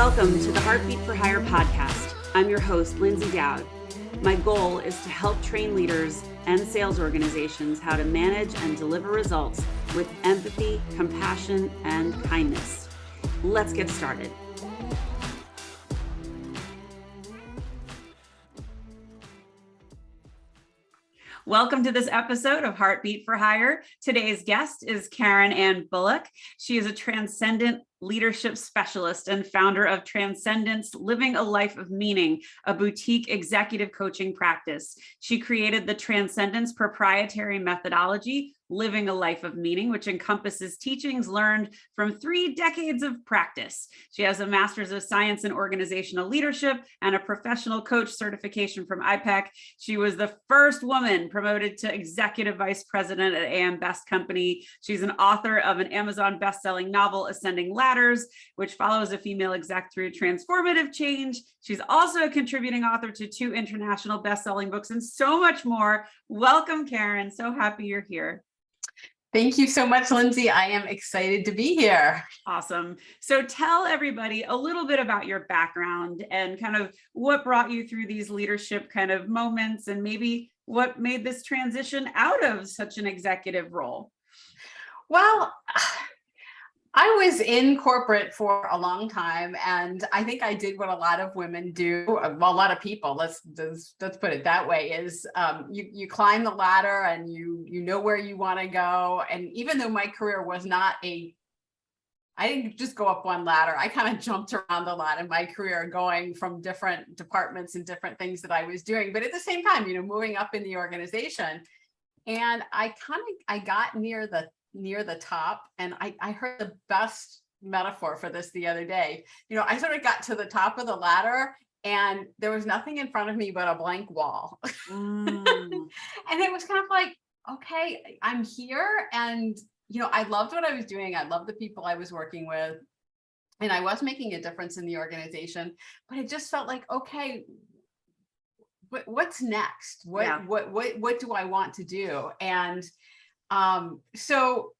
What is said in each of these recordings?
Welcome to the Heartbeat for Hire podcast. I'm your host, Lyndsay Dowd. My goal is to help train leaders and sales organizations how to manage and deliver results with empathy, compassion, and kindness. Let's get started. Welcome to this episode of Heartbeat for Hire. Today's guest is Karen Ann Bulluck. She is a transcendent leadership specialist and founder of Transcendence, Living a Life of Meaning, a boutique executive coaching practice. She created the Transcendence proprietary methodology, Living a Life of Meaning, which encompasses teachings learned from 3 decades of practice. She has a Master's of Science in Organizational Leadership and a professional coach certification from IPEC. She was the first woman promoted to Executive Vice President at AM Best Company. She's an author of an Amazon best-selling novel, Ascending Ladders, which follows a female exec through transformative change. She's also a contributing author to 2 international best-selling books and so much more. Welcome, Karen. So happy you're here. Thank you so much, Lyndsay. I am excited to be here. Awesome. So tell everybody a little bit about your background and kind of what brought you through these leadership kind of moments and maybe what made this transition out of such an executive role. Well, I was in corporate for a long time, and I think I did what a lot of women do. Well, a lot of people, let's put it that way, is you climb the ladder and you know where you want to go. And even though my career was not I didn't just go up one ladder. I kind of jumped around a lot in my career, going from different departments and different things that I was doing. But at the same time, moving up in the organization. And I got near the top, and I heard the best metaphor for this the other day. I sort of got to the top of the ladder and there was nothing in front of me but a blank wall. And it was kind of like, okay, I'm here. And, I loved what I was doing. I loved the people I was working with, and I was making a difference in the organization, but it just felt like, okay, what's next? What do I want to do? And so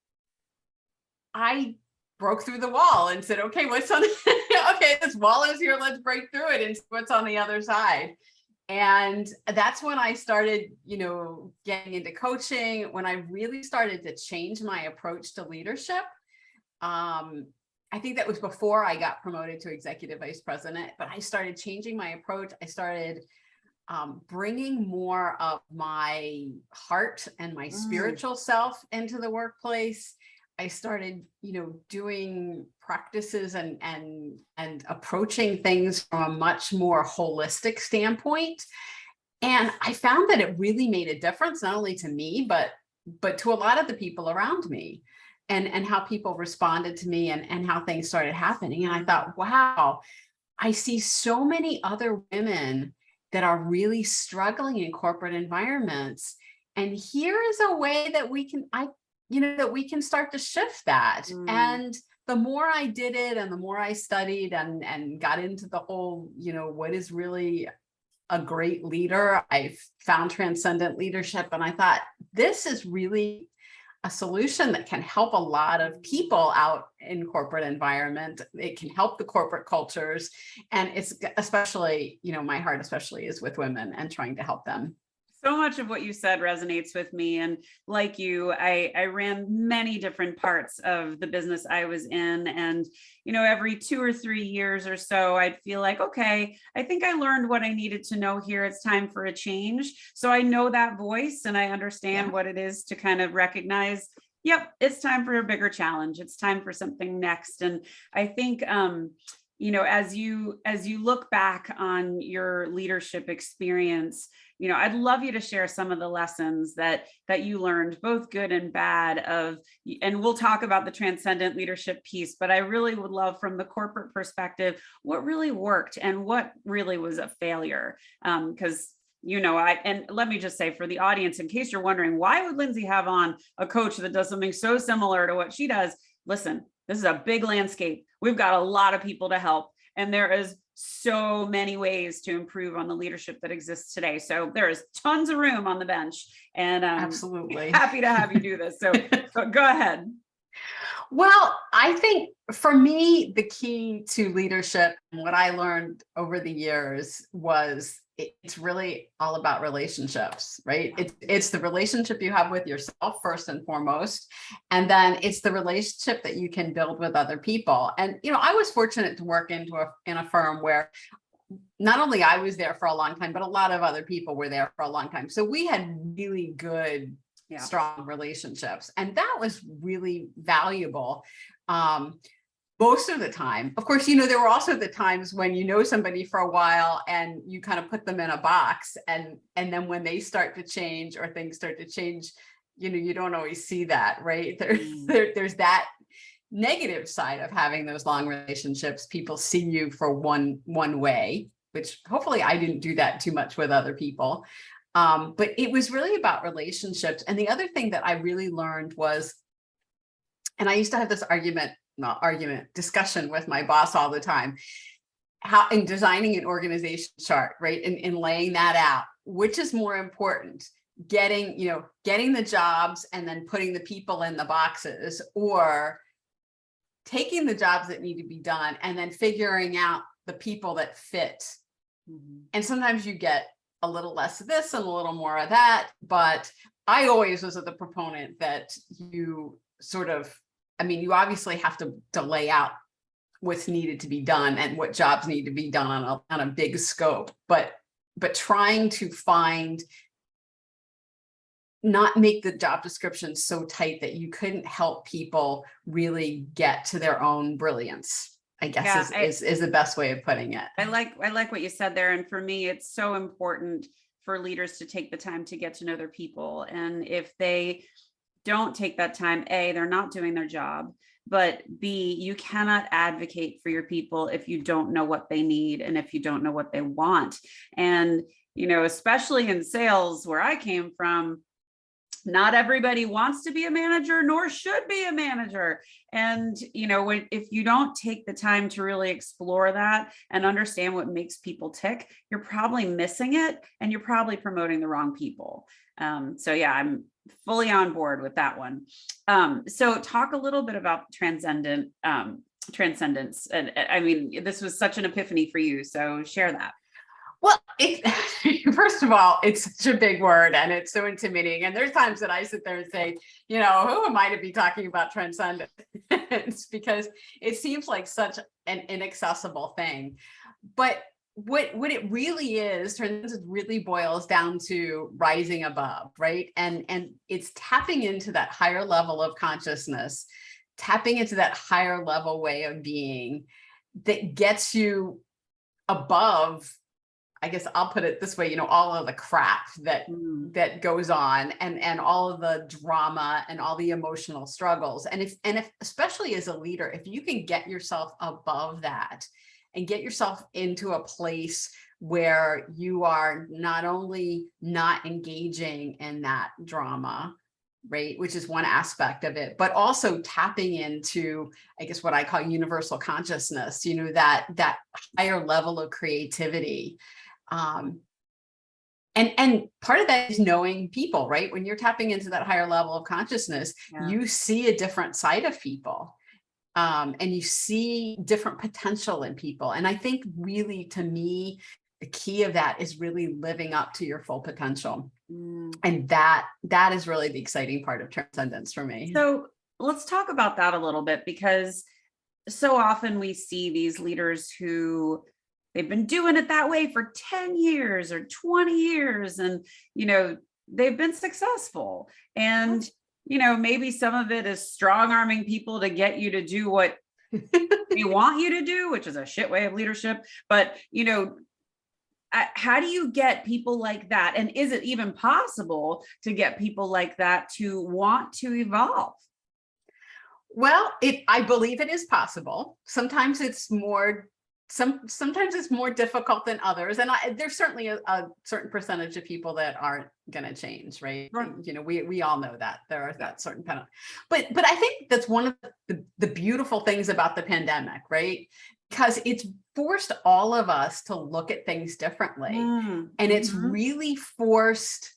I broke through the wall and said, okay, okay, this wall is here. Let's break through it and see what's on the other side. And that's when I started, getting into coaching, when I really started to change my approach to leadership. I think that was before I got promoted to Executive Vice President, but I started changing my approach. I started bringing more of my heart and my spiritual self into the workplace. I started, doing practices and approaching things from a much more holistic standpoint. And I found that it really made a difference, not only to me, but to a lot of the people around me, and how people responded to me and how things started happening. And I thought, wow, I see so many other women that are really struggling in corporate environments. And here is a way that we can start to shift that. And the more I did it and the more I studied and got into the whole, what is really a great leader, I found transcendent leadership. And I thought, this is really a solution that can help a lot of people out in corporate environment. It can help the corporate cultures. And it's especially, my heart especially is with women and trying to help them. So much of what you said resonates with me. And like you, I ran many different parts of the business I was in. And, every 2 or 3 years or so, I'd feel like, okay, I think I learned what I needed to know here. It's time for a change. So I know that voice and I understand what it is to kind of recognize, yep, it's time for a bigger challenge. It's time for something next. And I think, as you look back on your leadership experience, I'd love you to share some of the lessons that you learned, both good and bad, and we'll talk about the transcendent leadership piece, but I really would love, from the corporate perspective, what really worked and what really was a failure. Because and let me just say, for the audience, in case you're wondering, why would Lyndsay have on a coach that does something so similar to what she does? Listen, this is a big landscape. We've got a lot of people to help, and there is so many ways to improve on the leadership that exists today. So there is tons of room on the bench, and absolutely happy to have you do this. So go ahead. Well, I think for me, the key to leadership and what I learned over the years was it's really all about relationships, right? It's the relationship you have with yourself first and foremost, and then it's the relationship that you can build with other people. And I was fortunate to work in a firm where not only I was there for a long time, but a lot of other people were there for a long time. So we had really good, strong relationships, and that was really valuable. Most of the time, of course, there were also the times when somebody for a while and you kind of put them in a box, and then when they start to change or things start to change, you don't always see that, right? There's that negative side of having those long relationships. People see you for one way, which hopefully I didn't do that too much with other people. But it was really about relationships. And the other thing that I really learned was, and I used to have this discussion with my boss all the time, how in designing an organization chart, right? In laying that out, which is more important, getting the jobs and then putting the people in the boxes, or taking the jobs that need to be done and then figuring out the people that fit. And sometimes you get a little less of this and a little more of that. But I always was the proponent that you you obviously have to lay out what's needed to be done and what jobs need to be done on a big scope, but trying to not make the job description so tight that you couldn't help people really get to their own brilliance, I guess, is the best way of putting it. I like what you said there. And for me, it's so important for leaders to take the time to get to know their people. And if they don't take that time, A, they're not doing their job, but B, you cannot advocate for your people if you don't know what they need and if you don't know what they want. And, especially in sales where I came from, not everybody wants to be a manager, nor should be a manager. And, if you don't take the time to really explore that and understand what makes people tick, you're probably missing it and you're probably promoting the wrong people. I'm fully on board with that one. So talk a little bit about transcendence. And I mean, this was such an epiphany for you. So share that. Well, first of all, it's such a big word and it's so intimidating. And there's times that I sit there and say, who am I to be talking about transcendence? Because it seems like such an inaccessible thing. But what it really is, transcendence really boils down to rising above, right? And it's tapping into that higher level of consciousness, tapping into that higher level way of being that gets you above, I guess I'll put it this way, all of the crap that goes on and all of the drama and all the emotional struggles. And if especially as a leader, if you can get yourself above that and get yourself into a place where you are not only not engaging in that drama, right, which is one aspect of it, but also tapping into, I guess, what I call universal consciousness, that higher level of creativity. And part of that is knowing people, right? When you're tapping into that higher level of consciousness, you see a different side of people. And you see different potential in people. And I think really, to me, the key of that is really living up to your full potential. And that is really the exciting part of transcendence for me. So let's talk about that a little bit, because so often we see these leaders who they've been doing it that way for 10 years or 20 years. And, they've been successful. And, maybe some of it is strong arming people to get you to do what they want you to do, which is a shit way of leadership. But, how do you get people like that? And is it even possible to get people like that to want to evolve? Well, I believe it is possible. Sometimes it's more difficult than others. And there's certainly a certain percentage of people that aren't going to change, right? We all know that there are that certain penalty. But I think that's one of the beautiful things about the pandemic, right? Because it's forced all of us to look at things differently. And it's really forced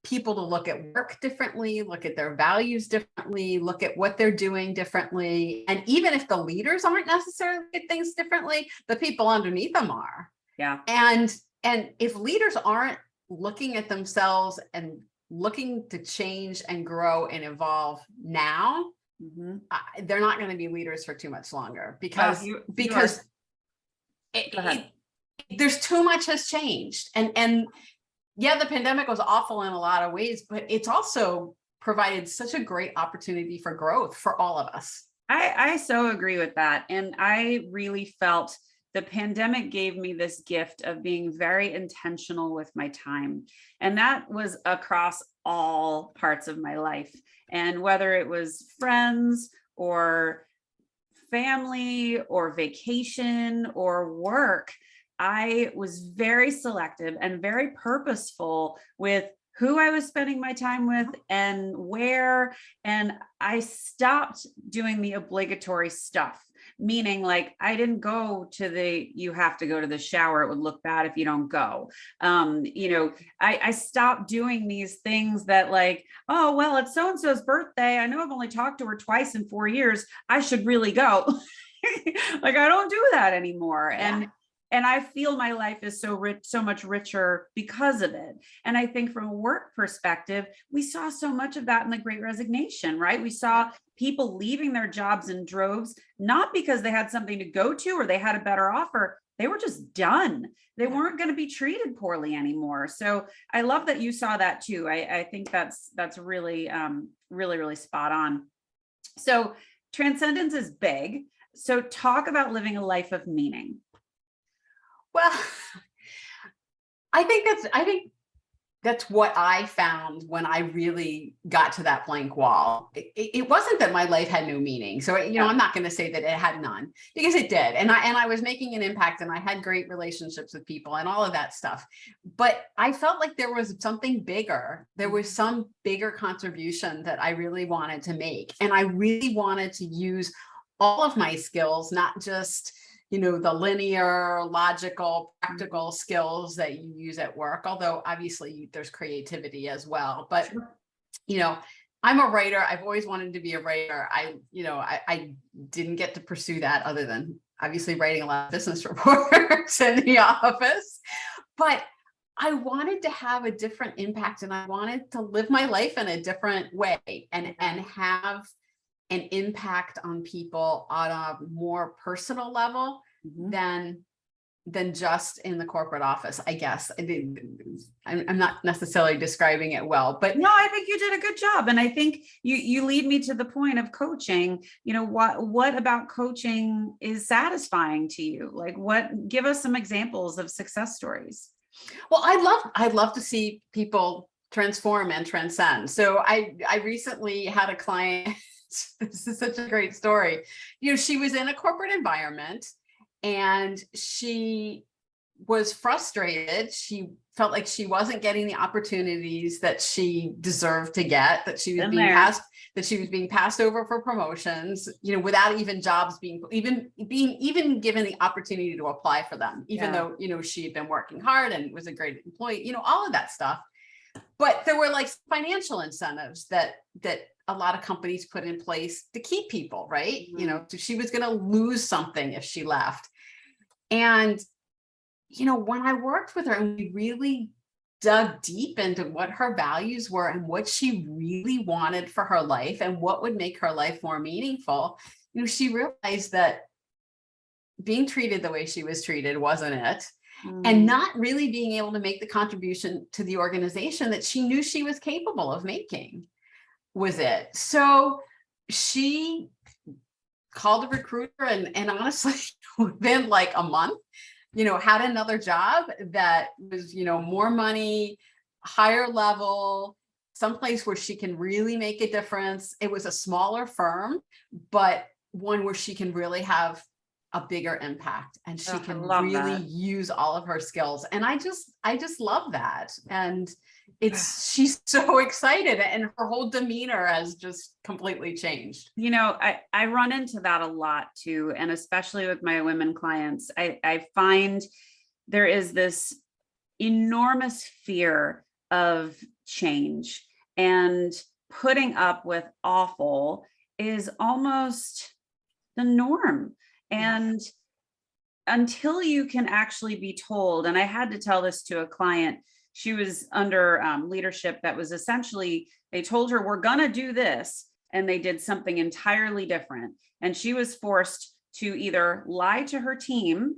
people to look at work differently, look at their values differently, look at what they're doing differently. And even if the leaders aren't necessarily looking at things differently, the people underneath them are. Yeah. And if leaders aren't looking at themselves and looking to change and grow and evolve now, they're not going to be leaders for too much longer, because there's too much has changed. And yeah, the pandemic was awful in a lot of ways, but it's also provided such a great opportunity for growth for all of us. I so agree with that. And I really felt the pandemic gave me this gift of being very intentional with my time. And that was across all parts of my life. And whether it was friends or family or vacation or work, I was very selective and very purposeful with who I was spending my time with and where. And I stopped doing the obligatory stuff, meaning like I didn't go to you have to go to the shower. It would look bad if you don't go. I stopped doing these things that like, oh, well, it's so-and-so's birthday. I know I've only talked to her twice in 4 years. I should really go. Like, I don't do that anymore. Yeah. And I feel my life is so rich, so much richer because of it. And I think from a work perspective, we saw so much of that in the Great Resignation, right? We saw people leaving their jobs in droves, not because they had something to go to or they had a better offer. They were just done. They weren't going to be treated poorly anymore. So I love that you saw that too. I think that's really, really spot on. So transcendence is big. So talk about living a life of meaning. Well, I think that's what I found when I really got to that blank wall. It wasn't that my life had no meaning. So, I'm not going to say that it had none, because it did. And I was making an impact, and I had great relationships with people and all of that stuff. But I felt like there was something bigger. There was some bigger contribution that I really wanted to make. And I really wanted to use all of my skills, not just the linear, logical, practical skills that you use at work, although obviously there's creativity as well. But, I'm a writer. I've always wanted to be a writer. I didn't get to pursue that other than obviously writing a lot of business reports in the office. But I wanted to have a different impact, and I wanted to live my life in a different way and have an impact on people on a more personal level than just in the corporate office, I guess. I'm not necessarily describing it well, but no, I think you did a good job. And I think you lead me to the point of coaching. What about coaching is satisfying to you? Like, give us some examples of success stories. Well, I'd love to see people transform and transcend. So I recently had a client. This is such a great story. She was in a corporate environment and she was frustrated. She felt like she wasn't getting the opportunities that she deserved to get, that she was being passed over for promotions, without even jobs being given the opportunity to apply for them, even though, she had been working hard and was a great employee, all of that stuff. But there were like financial incentives that a lot of companies put in place to keep people, right? So she was going to lose something if she left. And, when I worked with her and we really dug deep into what her values were and what she really wanted for her life and what would make her life more meaningful, she realized that being treated the way she was treated wasn't it. And not really being able to make the contribution to the organization that she knew she was capable of making was it. So she called a recruiter and honestly, within like a month, had another job that was, more money, higher level, someplace where she can really make a difference. It was a smaller firm, but one where she can really have a bigger impact and she can really use all of her skills. And I just love that. And she's so excited and her whole demeanor has just completely changed. I run into that a lot too. And especially with my women clients, I find there is this enormous fear of change, and putting up with awful is almost the norm. And until you can actually be told, and I had to tell this to a client, she was under leadership that was essentially, they told her, we're going to do this. And they did something entirely different. And she was forced to either lie to her team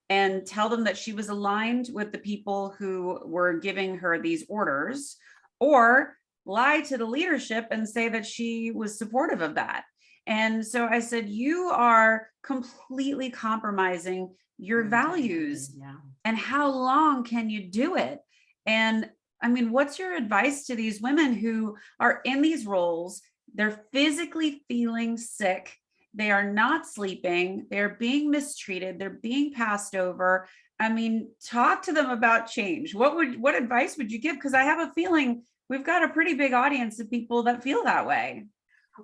and tell them that she was aligned with the people who were giving her these orders, or lie to the leadership and say that she was supportive of that. And so I said, you are completely compromising your values. Yeah. And how long can you do it? And I mean, what's your advice to these women who are in these roles? They're physically feeling sick. They are not sleeping. They're being mistreated. They're being passed over. I mean, talk to them about change. What advice would you give? Because I have a feeling we've got a pretty big audience of people that feel that way.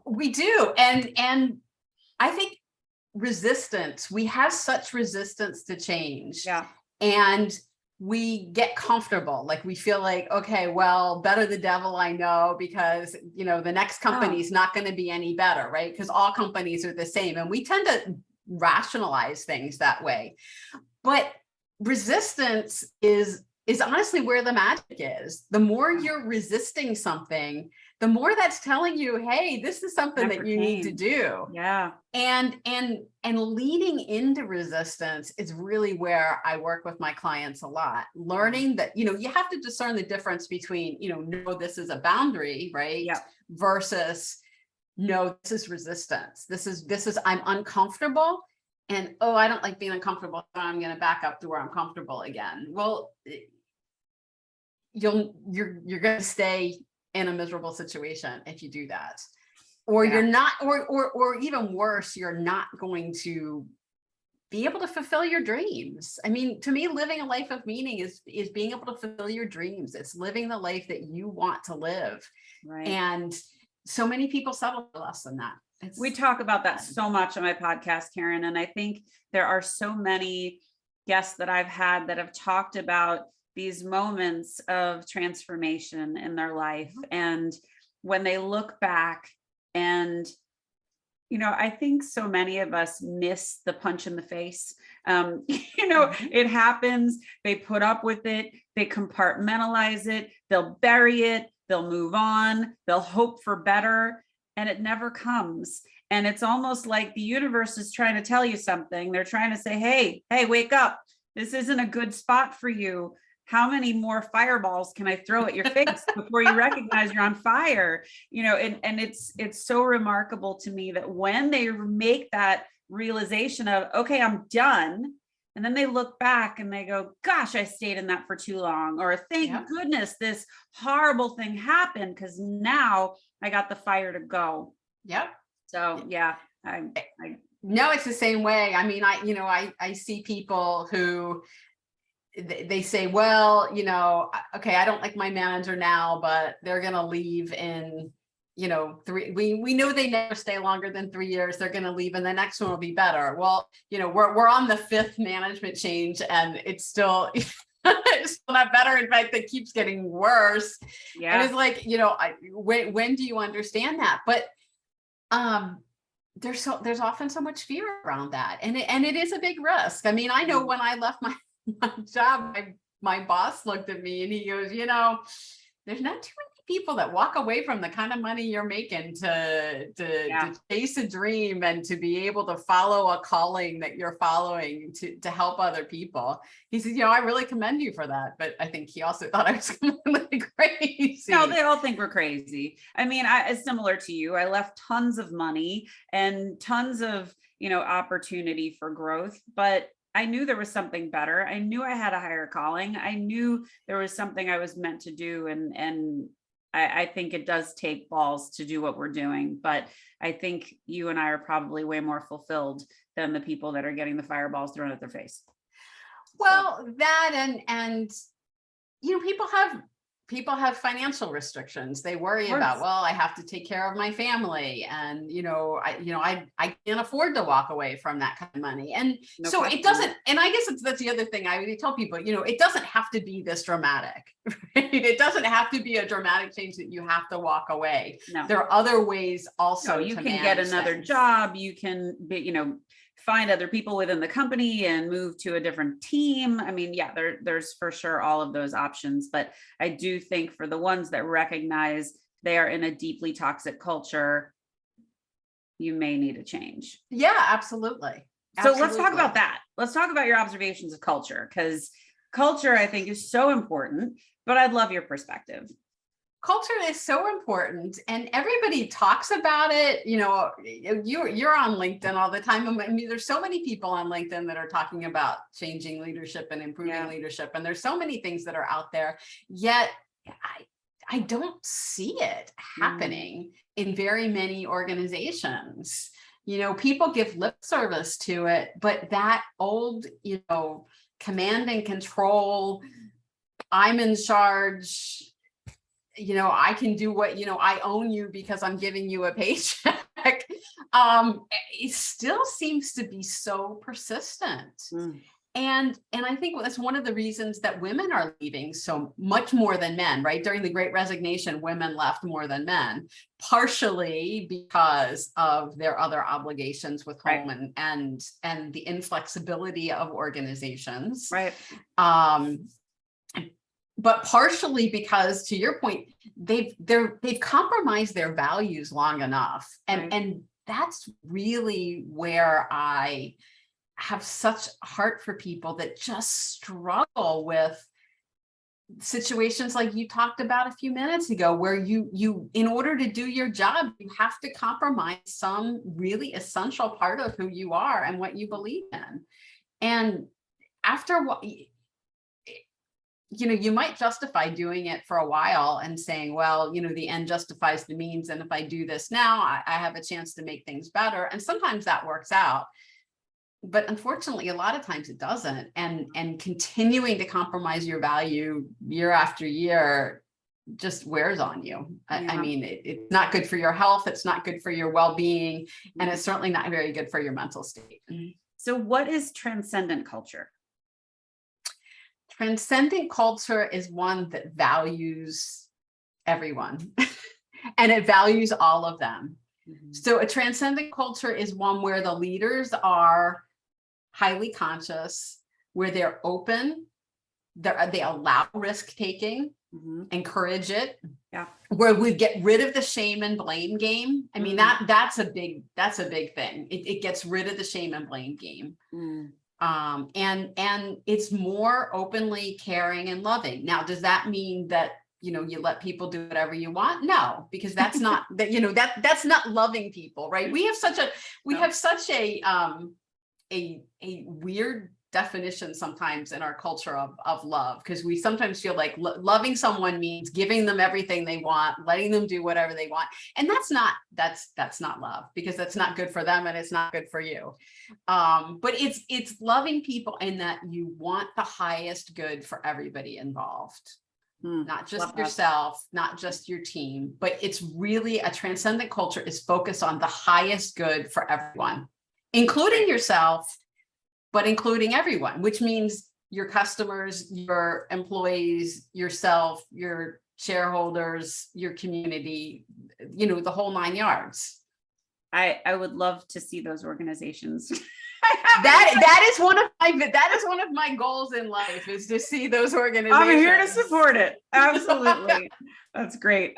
We do. And I think resistance, we have such resistance to change. Yeah. And we get comfortable. Like we feel like, okay, well, better the devil I know, because, you know, the next company is not going to be any better, right? Because all companies are the same. And we tend to rationalize things that way. But resistance is honestly where the magic is. The more you're resisting something, the more that's telling you, hey, this is something that you need to do. Yeah. And leaning into resistance is really where I work with my clients a lot. Learning that, you know, you have to discern the difference between, you know, no, this is a boundary, right? Yeah. Versus, no, this is resistance. This is I'm uncomfortable. And, oh, I don't like being uncomfortable, so I'm going to back up to where I'm comfortable again. Well, you're going to stay in a miserable situation if you do that, or you're not, or even worse, you're not going to be able to fulfill your dreams. I mean, to me, living a life of meaning is being able to fulfill your dreams. It's living the life that you want to live. Right. And so many people settle for less than that. We talk about that so much on my podcast, Karen. And I think there are so many guests that I've had that have talked about these moments of transformation in their life. And when they look back, and, you know, I think so many of us miss the punch in the face. You know, it happens, they put up with it, they compartmentalize it, they'll bury it, they'll move on, they'll hope for better, and it never comes. And it's almost like the universe is trying to tell you something. They're trying to say, hey, wake up. This isn't a good spot for you. How many more fireballs can I throw at your face before you recognize you're on fire? You know, and it's so remarkable to me that when they make that realization of, okay, I'm done. And then they look back and they go, gosh, I stayed in that for too long. Or thank goodness this horrible thing happened, because now I got the fire to go. Yep. So yeah, I no, it's the same way. I mean, I see people who they say, well, you know, okay, I don't like my manager now, but they're going to leave in, you know, we know they never stay longer than 3 years. They're going to leave and the next one will be better. Well, you know, we're on the 5th management change and it's still, it's still not better. In fact, it keeps getting worse. Yeah. And it's like, you know, when do you understand that? But, there's often so much fear around that. And it is a big risk. I mean, I know when I left my job, my boss looked at me and he goes, you know, there's not too many people that walk away from the kind of money you're making to chase a dream and to be able to follow a calling that you're following to help other people. He says, you know, I really commend you for that. But I think he also thought I was completely crazy. No, they all think we're crazy. I mean, it's similar to you. I left tons of money and tons of, you know, opportunity for growth, but I knew there was something better. I knew I had a higher calling. I knew there was something I was meant to do. And I think it does take balls to do what we're doing. But I think you and I are probably way more fulfilled than the people that are getting the fireballs thrown at their face. Well, that and, you know, people have people have financial restrictions. They worry about, well, I have to take care of my family, and I can't afford to walk away from that kind of money. And No so question. it doesn't, and I guess that's the other thing I would tell people, it doesn't have to be this dramatic, right? It doesn't have to be a dramatic change that you have to walk away. No. There are other ways also. No, you to can get manage another things. job. You can be, find other people within the company and move to a different team. I mean, yeah, there's for sure all of those options, but I do think for the ones that recognize they are in a deeply toxic culture, you may need a change. Yeah, absolutely. So let's talk about that. Let's talk about your observations of culture, because culture, I think, is so important, but I'd love your perspective. Culture is so important, and everybody talks about it. You're on LinkedIn all the time. I mean, there's so many people on LinkedIn that are talking about changing leadership and improving leadership, and there's so many things that are out there. Yet I don't see it happening in very many organizations. People give lip service to it, but that old, command and control, I'm in charge, I can do what, I own you because I'm giving you a paycheck. It still seems to be so persistent. And I think that's one of the reasons that women are leaving so much more than men, right? During the Great Resignation, women left more than men, partially because of their other obligations with home and the inflexibility of organizations. Right. But partially because, to your point, they've compromised their values long enough. And that's really where I have such heart for people that just struggle with situations like you talked about a few minutes ago, where you in order to do your job, you have to compromise some really essential part of who you are and what you believe in. And after what, you might justify doing it for a while and saying, well, the end justifies the means, and if I do this now, I have a chance to make things better. And sometimes that works out. But unfortunately, a lot of times it doesn't. And continuing to compromise your value year after year just wears on you. I mean, it's not good for your health. It's not good for your well-being. And it's certainly not very good for your mental state. So what is transcendent culture? Transcendent culture is one that values everyone and it values all of them. So a transcendent culture is one where the leaders are highly conscious, where they're open, they allow risk taking, encourage it, where we get rid of the shame and blame game. I mean, that's a big thing. It gets rid of the shame and blame game. And it's more openly caring and loving. Now, does that mean that you let people do whatever you want? No, because that's not that's not loving people, right? We have such a weird definition sometimes in our culture of love, because we sometimes feel like loving someone means giving them everything they want, letting them do whatever they want, and that's not love, because that's not good for them and it's not good for you. But it's loving people in that you want the highest good for everybody involved. Not just yourself, not just your team, but it's really a transcendent culture is focused on the highest good for everyone, including yourself, but including everyone, which means your customers, your employees, yourself, your shareholders, your community, the whole 9 yards. I would love to see those organizations. that is one of my goals in life, is to see those organizations. I'm here to support it. Absolutely. That's great.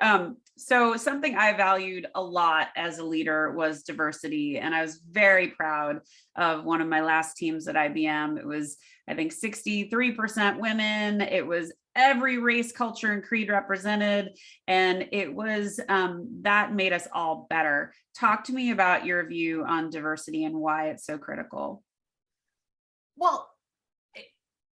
So something I valued a lot as a leader was diversity. And I was very proud of one of my last teams at IBM. It was, I think, 63% women. It was every race, culture, and creed represented. And it was, that made us all better. Talk to me about your view on diversity and why it's so critical. Well,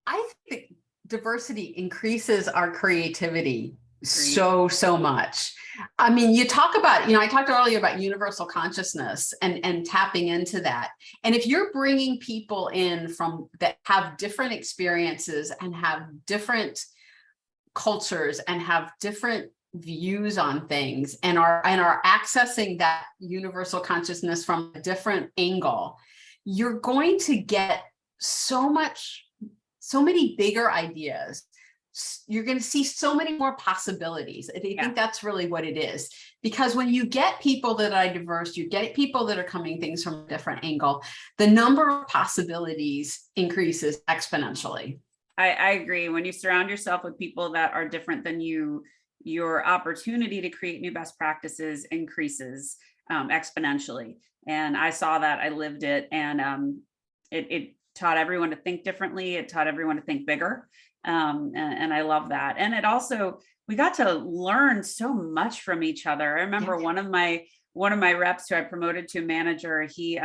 I think diversity increases our creativity so much. I mean, you talk about, I talked earlier about universal consciousness and tapping into that. And if you're bringing people in from that have different experiences and have different cultures and have different views on things and are accessing that universal consciousness from a different angle, you're going to get so many bigger ideas. You're going to see so many more possibilities. I think that's really what it is. Because when you get people that are diverse, you get people that are coming things from a different angle, the number of possibilities increases exponentially. I agree. When you surround yourself with people that are different than you, your opportunity to create new best practices increases exponentially. And I saw that, I lived it, and it taught everyone to think differently. It taught everyone to think bigger. And I love that. And it also, we got to learn so much from each other. I remember one of my reps who I promoted to manager, he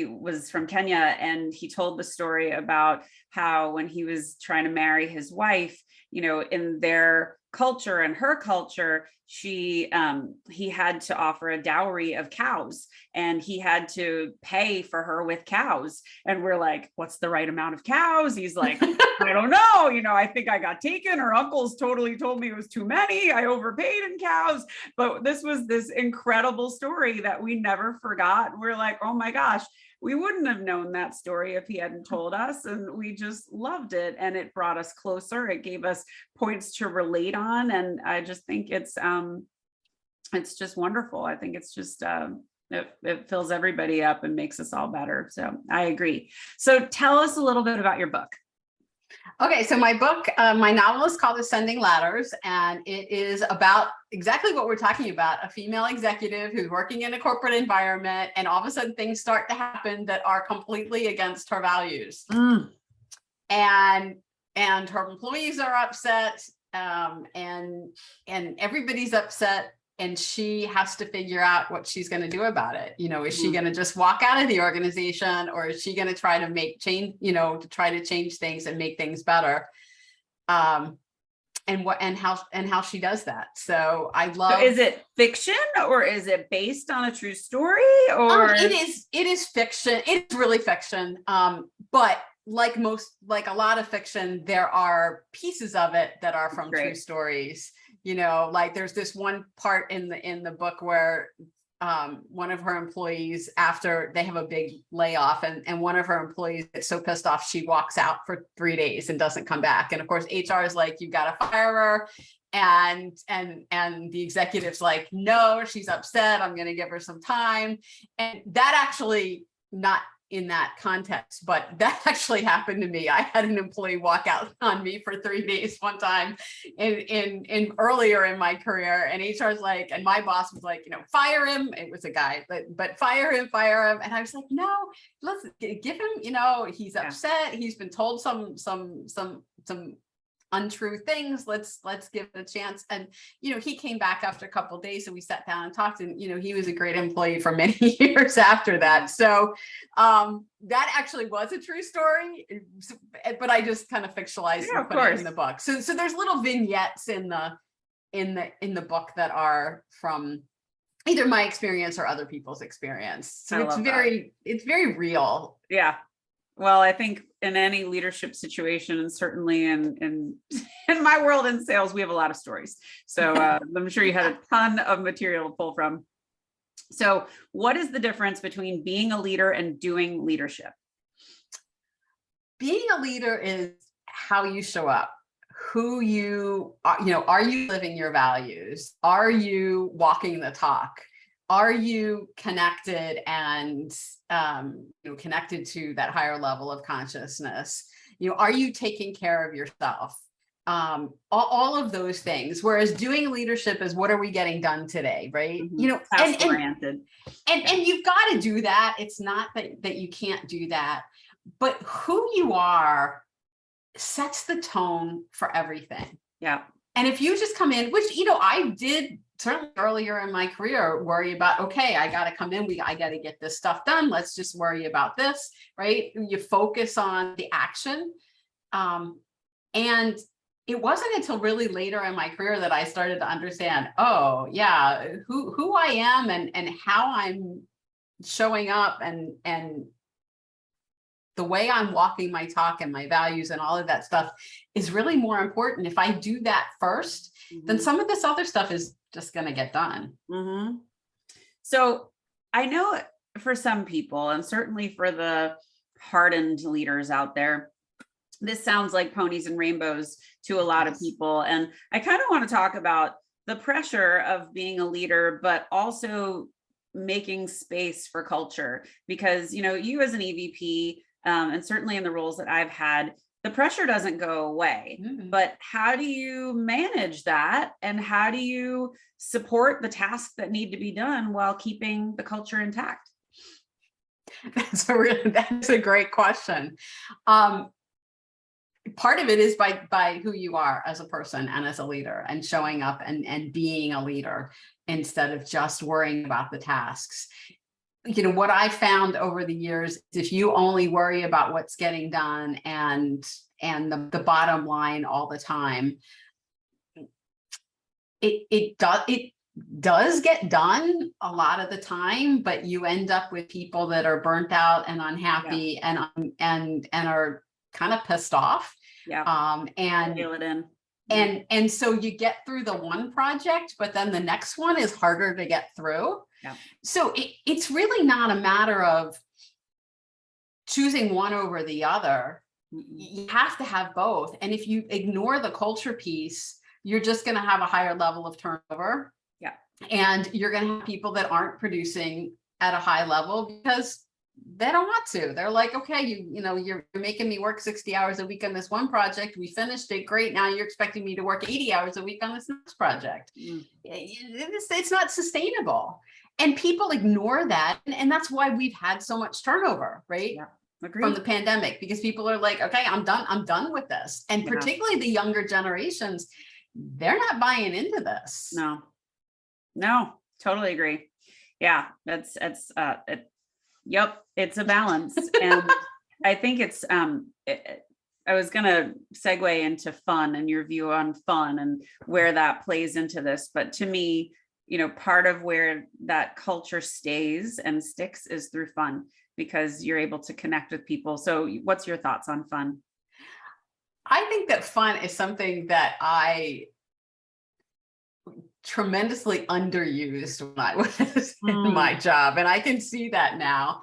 was from Kenya, and he told the story about how when he was trying to marry his wife, you know, in their culture and her culture, he had to offer a dowry of cows, and he had to pay for her with cows. And we're like, what's the right amount of cows? He's like, I don't know. You know, I think I got taken. Her uncles totally told me it was too many. I overpaid in cows. But this was this incredible story that we never forgot. We're like, oh my gosh, we wouldn't have known that story if he hadn't told us. And we just loved it. And it brought us closer. It gave us points to relate on. And I just think it's just wonderful. I think it's just, it fills everybody up and makes us all better. So I agree. So tell us a little bit about your book. Okay, so my book, my novel is called Ascending Ladders, and it is about exactly what we're talking about, a female executive who's working in a corporate environment, and all of a sudden things start to happen that are completely against her values. And her employees are upset, and everybody's upset. And she has to figure out what she's going to do about it. You know, is she going to just walk out of the organization, or is she going to try to make change, you know, to try to change things and make things better? And how she does that. So I love. So is it fiction, or is it based on a true story? Or it is fiction. It's really fiction. But like a lot of fiction, there are pieces of it that are from true stories. You know, like there's this one part in the book where one of her employees, after they have a big layoff, and one of her employees gets so pissed off, she walks out for 3 days and doesn't come back. And of course, HR is like, you got to fire her. And the executive's like, no, she's upset. I'm going to give her some time. And that actually, not in that context, but that actually happened to me. I had an employee walk out on me for 3 days one time in earlier in my career, and HR's like, and my boss was like, you know, fire him. It was a guy, but fire him. And I was like, no, let's give him, you know, he's upset. He's been told some untrue things. Let's give it a chance. And, you know, he came back after a couple of days, and we sat down and talked, and, you know, he was a great employee for many years after that. So that actually was a true story, but I just kind of fictionalized and put it in the book. So there's little vignettes in the book that are from either my experience or other people's experience. So it's very real. Yeah. Well, I think in any leadership situation, and certainly in my world in sales, we have a lot of stories. So I'm sure you had a ton of material to pull from. So what is the difference between being a leader and doing leadership? Being a leader is how you show up, who you are, you know, are you living your values? Are you walking the talk? Are you connected and connected to that higher level of consciousness? You know, are you taking care of yourself? All of those things. Whereas doing leadership is, what are we getting done today, right? Mm-hmm. You know, task-oriented. And you've got to do that. It's not that you can't do that, but who you are sets the tone for everything. Yeah. And if you just come in, which, you know, I did certainly earlier in my career worry about, okay, I got to come in, I got to get this stuff done. Let's just worry about this, right? You focus on the action. And it wasn't until really later in my career that I started to understand, oh yeah, who I am and how I'm showing up and the way I'm walking my talk and my values and all of that stuff is really more important. If I do that first, then some of this other stuff is just going to get done. So I know for some people, and certainly for the hardened leaders out there, this sounds like ponies and rainbows to a lot of people. And I kind of want to talk about the pressure of being a leader, but also making space for culture, because, you know, you as an EVP, and certainly in the roles that I've had, the pressure doesn't go away. But how do you manage that? And how do you support the tasks that need to be done while keeping the culture intact? That's a great question. Part of it is by who you are as a person and as a leader, and showing up and being a leader instead of just worrying about the tasks. You know, what I found over the years is if you only worry about what's getting done and the bottom line all the time, it does get done a lot of the time, but you end up with people that are burnt out and unhappy and are kind of pissed off. And feel it in. And so you get through the one project, but then the next one is harder to get through. So it's really not a matter of choosing one over the other. You have to have both. And if you ignore the culture piece, you're just going to have a higher level of turnover. And you're going to have people that aren't producing at a high level because they don't want to. They're like, okay, you know, you're making me work 60 hours a week on this one project. We finished it. Great. Now you're expecting me to work 80 hours a week on this next project. It's not sustainable. And people ignore that. And that's why we've had so much turnover, right? From the pandemic, because people are like, okay, I'm done with this. And particularly the younger generations, they're not buying into this. No, totally agree. Yeah, it's a balance. And I think it's, I was going to segue into fun and your view on fun and where that plays into this. But to me, you know, part of where that culture stays and sticks is through fun, because you're able to connect with people. So what's your thoughts on fun? I think that fun is something that I tremendously underused when I was in my job, and I can see that now.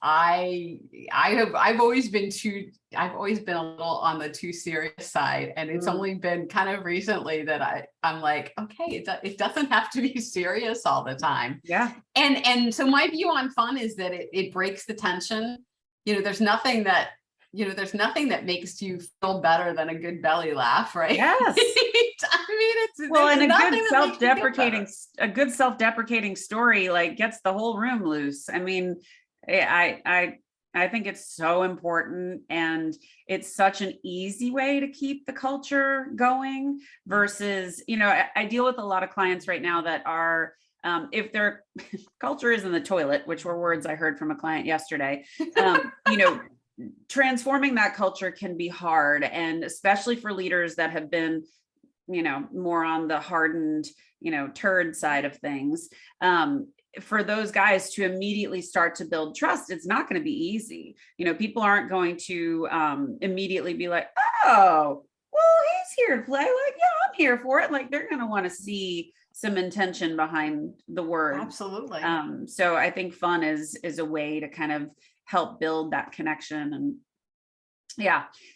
I've always been a little on the too serious side, and it's only been kind of recently that I'm like, okay, it doesn't have to be serious all the time. And so my view on fun is that it breaks the tension. You know, there's nothing that makes you feel better than a good belly laugh, right? I mean, and a good self-deprecating story like gets the whole room loose. I mean, I think it's so important, and it's such an easy way to keep the culture going versus, you know, I deal with a lot of clients right now that are, if their culture is in the toilet, which were words I heard from a client yesterday, you know, transforming that culture can be hard. And especially for leaders that have been, you know, more on the hardened, you know, turd side of things. For those guys to immediately start to build trust, it's not going to be easy. You know, people aren't going to immediately be like, oh, well, he's here to play. Like, yeah, I'm here for it. Like, they're going to want to see some intention behind the word. Absolutely. So I think fun is a way to kind of help build that connection. And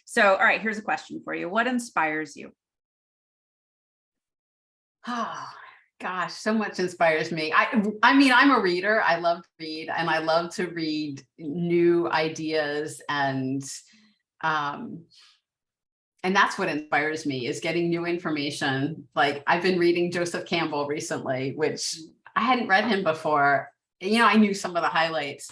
so, all right, here's a question for you. What inspires you? Oh gosh, so much inspires me. I mean, I'm a reader. I love to read, and I love to read new ideas, and that's what inspires me, is getting new information. Like, I've been reading Joseph Campbell recently, which I hadn't read him before. You know, I knew some of the highlights,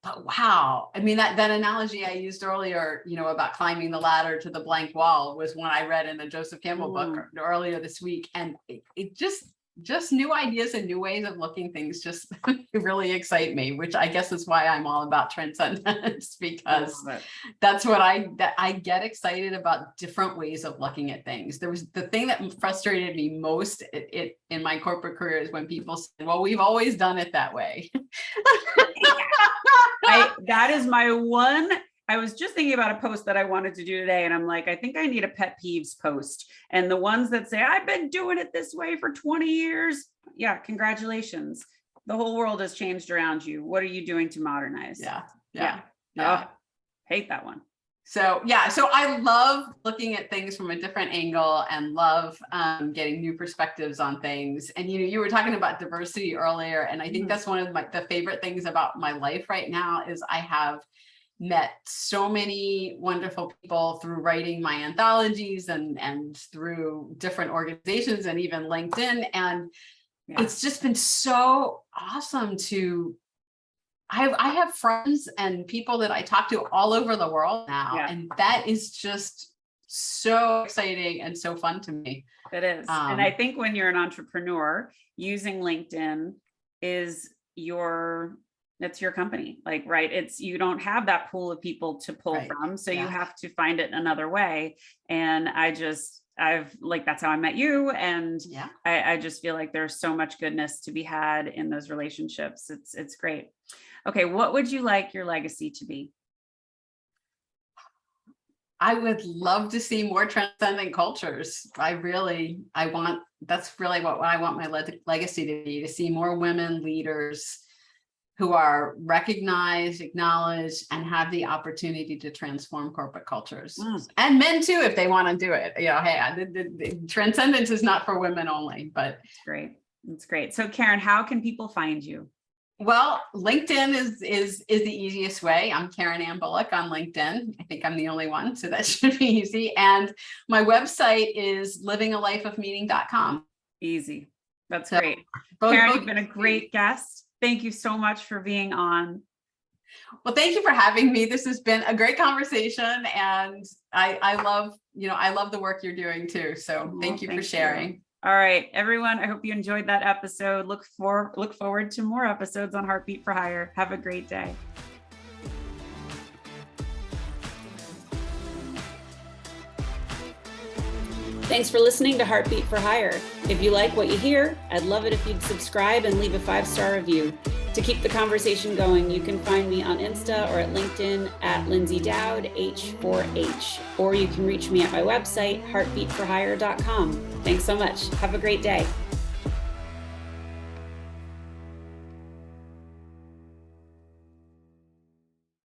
but wow. I mean, that analogy I used earlier, you know, about climbing the ladder to the blank wall was one I read in the Joseph Campbell book earlier this week. And it just new ideas and new ways of looking things just really excite me, which I guess is why I'm all about transcendence, because that's what I get excited about, different ways of looking at things. There was the thing that frustrated me most in my corporate career is when people said, well, we've always done it that way. That is my one. I was just thinking about a post that I wanted to do today, and I'm like, I think I need a pet peeves post. And the ones that say, I've been doing it this way for 20 years. Yeah, congratulations. The whole world has changed around you. What are you doing to modernize? Yeah. Oh, hate that one. So I love looking at things from a different angle and love getting new perspectives on things. And you were talking about diversity earlier, and I think that's one of the favorite things about my life right now is I have met so many wonderful people through writing my anthologies and through different organizations and even LinkedIn. And it's just been so awesome to I have friends and people that I talk to all over the world now. And that is just so exciting and so fun to me. It is. And I think when you're an entrepreneur, using LinkedIn is it's your company. Like, right. You don't have that pool of people to pull from. So you have to find it another way. And that's how I met you. And I just feel like there's so much goodness to be had in those relationships. It's great. Okay. What would you like your legacy to be? I would love to see more transcendent cultures. That's really what I want my legacy to be, to see more women leaders who are recognized, acknowledged, and have the opportunity to transform corporate cultures. And men too, if they want to do it. Hey, the transcendence is not for women only, but it's great. It's great. So Karen, how can people find you? Well, LinkedIn is the easiest way. I'm Karen Ann Bulluck on LinkedIn. I think I'm the only one, so that should be easy. And my website is livingalifeofmeaning.com. Easy. That's great. Karen, you've been a great guest. Thank you so much for being on. Well, thank you for having me. This has been a great conversation, and I love the work you're doing too. So thank you for sharing. All right, everyone. I hope you enjoyed that episode. Look forward to more episodes on Heartbeat for Hire. Have a great day. Thanks for listening to Heartbeat for Hire. If you like what you hear, I'd love it if you'd subscribe and leave a 5-star review. To keep the conversation going, you can find me on Insta or at LinkedIn at Lyndsay Dowd, H4H, or you can reach me at my website, heartbeatforhire.com. Thanks so much. Have a great day.